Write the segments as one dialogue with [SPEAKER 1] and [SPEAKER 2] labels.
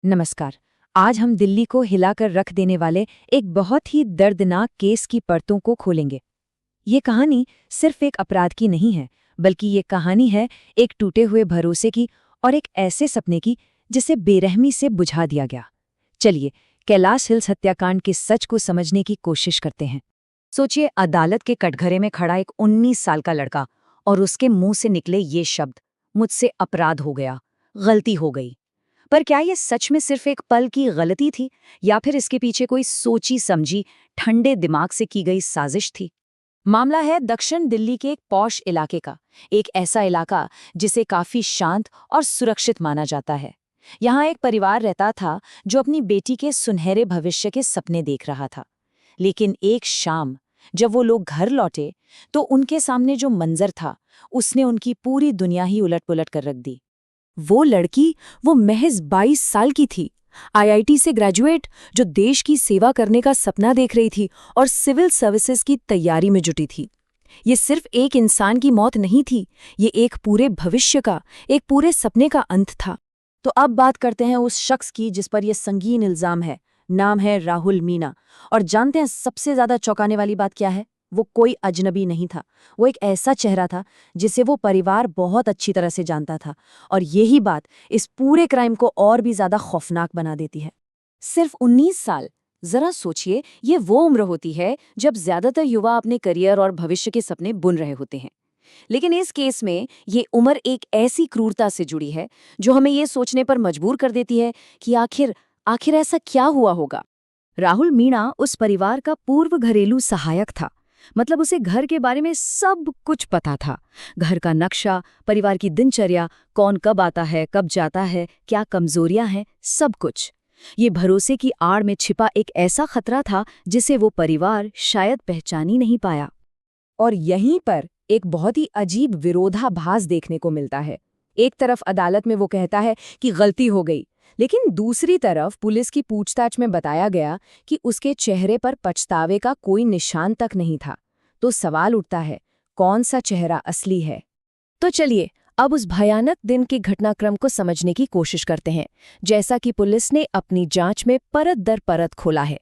[SPEAKER 1] नमस्कार। आज हम दिल्ली को हिलाकर रख देने वाले एक बहुत ही दर्दनाक केस की परतों को खोलेंगे। ये कहानी सिर्फ एक अपराध की नहीं है, बल्कि ये कहानी है एक टूटे हुए भरोसे की और एक ऐसे सपने की जिसे बेरहमी से बुझा दिया गया। चलिए, कैलाश हिल्स हत्याकांड के सच को समझने की कोशिश करते हैं। सोचिए, अदालत के कटघरे में खड़ा एक 19 साल का लड़का और उसके मुंह से निकले ये शब्द, मुझसे अपराध हो गया, गलती हो गई। पर क्या ये सच में सिर्फ एक पल की गलती थी, या फिर इसके पीछे कोई सोची समझी ठंडे दिमाग से की गई साजिश थी? मामला है दक्षिण दिल्ली के एक पॉश इलाके का, एक ऐसा इलाका जिसे काफी शांत और सुरक्षित माना जाता है। यहाँ एक परिवार रहता था जो अपनी बेटी के सुनहरे भविष्य के सपने देख रहा था। लेकिन एक शाम जब वो लोग घर लौटे, तो उनके सामने जो मंजर था, उसने उनकी पूरी दुनिया ही उलट-पुलट कर रख दी। वो लड़की, वो महज 22 साल की थी, आईआईटी से ग्रेजुएट, जो देश की सेवा करने का सपना देख रही थी और सिविल सर्विसेज की तैयारी में जुटी थी। ये सिर्फ एक इंसान की मौत नहीं थी, ये एक पूरे भविष्य का, एक पूरे सपने का अंत था। तो अब बात करते हैं उस शख्स की जिस पर यह संगीन इल्जाम है। नाम है राहुल मीणा। और जानते हैं सबसे ज्यादा चौंकाने वाली बात क्या है? वो कोई अजनबी नहीं था। वो एक ऐसा चेहरा था जिसे वो परिवार बहुत अच्छी तरह से जानता था। और यही बात इस पूरे क्राइम को और भी ज्यादा खौफनाक बना देती है। सिर्फ 19 साल। जरा सोचिए, ये वो उम्र होती है जब ज्यादातर युवा अपने करियर और भविष्य के सपने बुन रहे होते हैं। लेकिन इस केस में ये उम्र एक ऐसी क्रूरता से जुड़ी है जो हमें ये सोचने पर मजबूर कर देती है कि आखिर आखिर ऐसा क्या हुआ होगा। राहुल मीणा उस परिवार का पूर्व घरेलू सहायक था। मतलब उसे घर के बारे में सब कुछ पता था। घर का नक्शा, परिवार की दिनचर्या, कौन कब आता है, कब जाता है, क्या कमजोरियां हैं, सब कुछ। ये भरोसे की आड़ में छिपा एक ऐसा खतरा था जिसे वो परिवार शायद पहचान ही नहीं पाया। और यहीं पर एक बहुत ही अजीब विरोधाभास देखने को मिलता है। एक तरफ अदालत में वो कहता है कि गलती हो गई, लेकिन दूसरी तरफ पुलिस की पूछताछ में बताया गया कि उसके चेहरे पर पछतावे का कोई निशान तक नहीं था। तो सवाल उठता है, कौन सा चेहरा असली है? तो चलिए, अब उस भयानक दिन के घटनाक्रम को समझने की कोशिश करते हैं। जैसा कि पुलिस ने अपनी जांच में परत दर परत खोला है,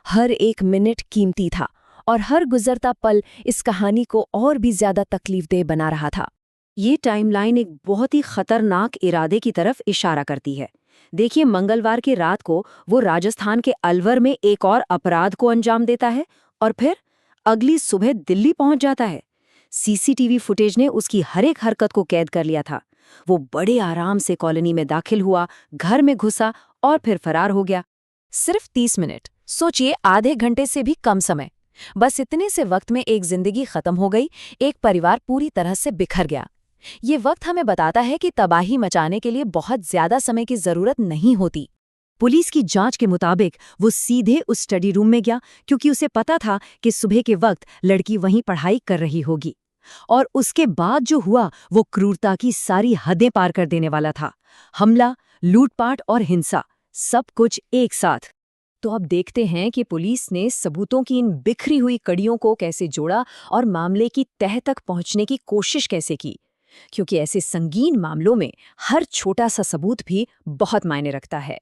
[SPEAKER 1] हर एक मिनट कीमती था और हर गुजरता पल इस कहानी को और भी ज्यादा तकलीफदेह बना रहा था। ये टाइमलाइन एक बहुत ही खतरनाक इरादे की तरफ इशारा करती है। देखिए, मंगलवार की रात को वो राजस्थान के अलवर में एक और अपराध को अंजाम देता है और फिर अगली सुबह दिल्ली पहुंच जाता है। सीसीटीवी फुटेज ने उसकी हर एक हरकत को कैद कर लिया था। वो बड़े आराम से कॉलोनी में दाखिल हुआ, घर में घुसा और फिर फरार हो गया। सिर्फ 30 मिनट, सोचिए, आधे घंटे से भी कम समय। बस इतने से वक्त में एक जिंदगी खत्म हो गई, एक परिवार पूरी तरह से बिखर गया। ये वक्त हमें बताता है कि तबाही मचाने के लिए बहुत ज्यादा समय की जरूरत नहीं होती। पुलिस की जांच के मुताबिक वो सीधे उस स्टडी रूम में गया, क्योंकि उसे पता था कि सुबह के वक्त लड़की वहीं पढ़ाई कर रही होगी। और उसके बाद जो हुआ वो क्रूरता की सारी हदें पार कर देने वाला था। हमला, लूटपाट और हिंसा, सब कुछ एक साथ। तो अब देखते हैं कि पुलिस ने सबूतों की इन बिखरी हुई कड़ियों को कैसे जोड़ा और मामले की तह तक पहुंचने की कोशिश कैसे की। क्योंकि ऐसे संगीन मामलों में हर छोटा सा सबूत भी बहुत मायने रखता है।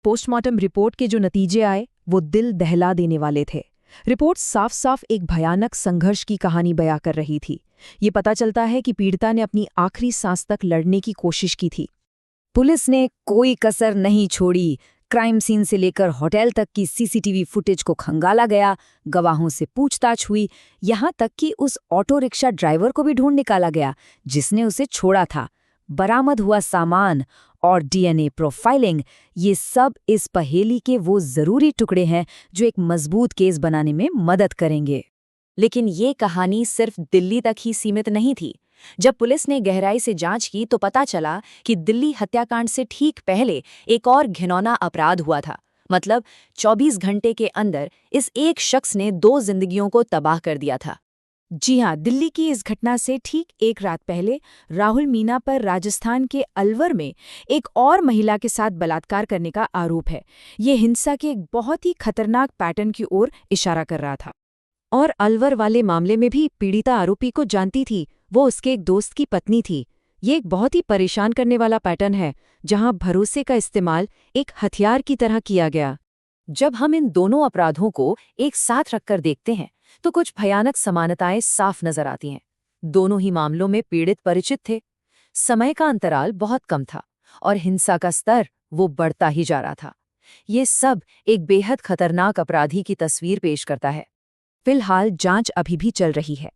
[SPEAKER 1] पोस्टमार्टम रिपोर्ट के जो नतीजे आए वो दिल दहला देने वाले थे। रिपोर्ट साफ साफ एक भयानक संघर्ष की कहानी बयां कर रही थी। ये पता चलता है कि पीड़िता ने अपनी आखिरी सांस तक लड़ने की कोशिश की थी। पुलिस ने कोई कसर नहीं छोड़ी। क्राइम सीन से लेकर होटल तक की सीसीटीवी फुटेज को खंगाला गया, गवाहों से पूछताछ हुई, यहाँ तक कि उस ऑटो रिक्शा ड्राइवर को भी ढूंढ निकाला गया जिसने उसे छोड़ा था। बरामद हुआ सामान और डीएनए प्रोफाइलिंग, ये सब इस पहेली के वो जरूरी टुकड़े हैं जो एक मजबूत केस बनाने में मदद करेंगे। लेकिन ये कहानी सिर्फ दिल्ली तक ही सीमित नहीं थी। जब पुलिस ने गहराई से जांच की तो पता चला कि दिल्ली हत्याकांड से ठीक पहले एक और घिनौना अपराध हुआ था। मतलब 24 घंटे के अंदर इस एक शख्स ने 2 जिंदगियों को तबाह कर दिया था। जी हाँ, दिल्ली की इस घटना से ठीक एक रात पहले राहुल मीणा पर राजस्थान के अलवर में एक और महिला के साथ बलात्कार करने का आरोप है। ये हिंसा के एक बहुत ही खतरनाक पैटर्न की ओर इशारा कर रहा था। और अलवर वाले मामले में भी पीड़िता आरोपी को जानती थी। वो उसके एक दोस्त की पत्नी थी। ये एक बहुत ही परेशान करने वाला पैटर्न है, जहां भरोसे का इस्तेमाल एक हथियार की तरह किया गया। जब हम इन दोनों अपराधों को एक साथ रखकर देखते हैं, तो कुछ भयानक समानताएं साफ नजर आती हैं। दोनों ही मामलों में पीड़ित परिचित थे, समय का अंतराल बहुत कम था और हिंसा का स्तर वो बढ़ता ही जा रहा था। ये सब एक बेहद खतरनाक अपराधी की तस्वीर पेश करता है। फिलहाल जांच अभी भी चल रही है।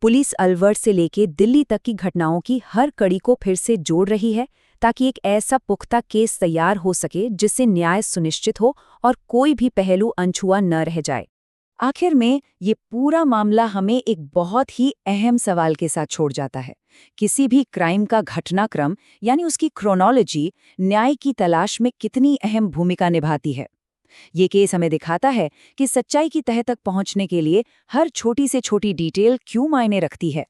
[SPEAKER 1] पुलिस अलवर से लेके दिल्ली तक की घटनाओं की हर कड़ी को फिर से जोड़ रही है, ताकि एक ऐसा पुख्ता केस तैयार हो सके जिससे न्याय सुनिश्चित हो और कोई भी पहलू अनछुआ न रह जाए। आखिर में ये पूरा मामला हमें एक बहुत ही अहम सवाल के साथ छोड़ जाता है। किसी भी क्राइम का घटनाक्रम यानी उसकी क्रोनोलॉजी न्याय की तलाश में कितनी अहम भूमिका निभाती है। ये केस हमें दिखाता है कि सच्चाई की तह तक पहुंचने के लिए हर छोटी से छोटी डिटेल क्यों मायने रखती है।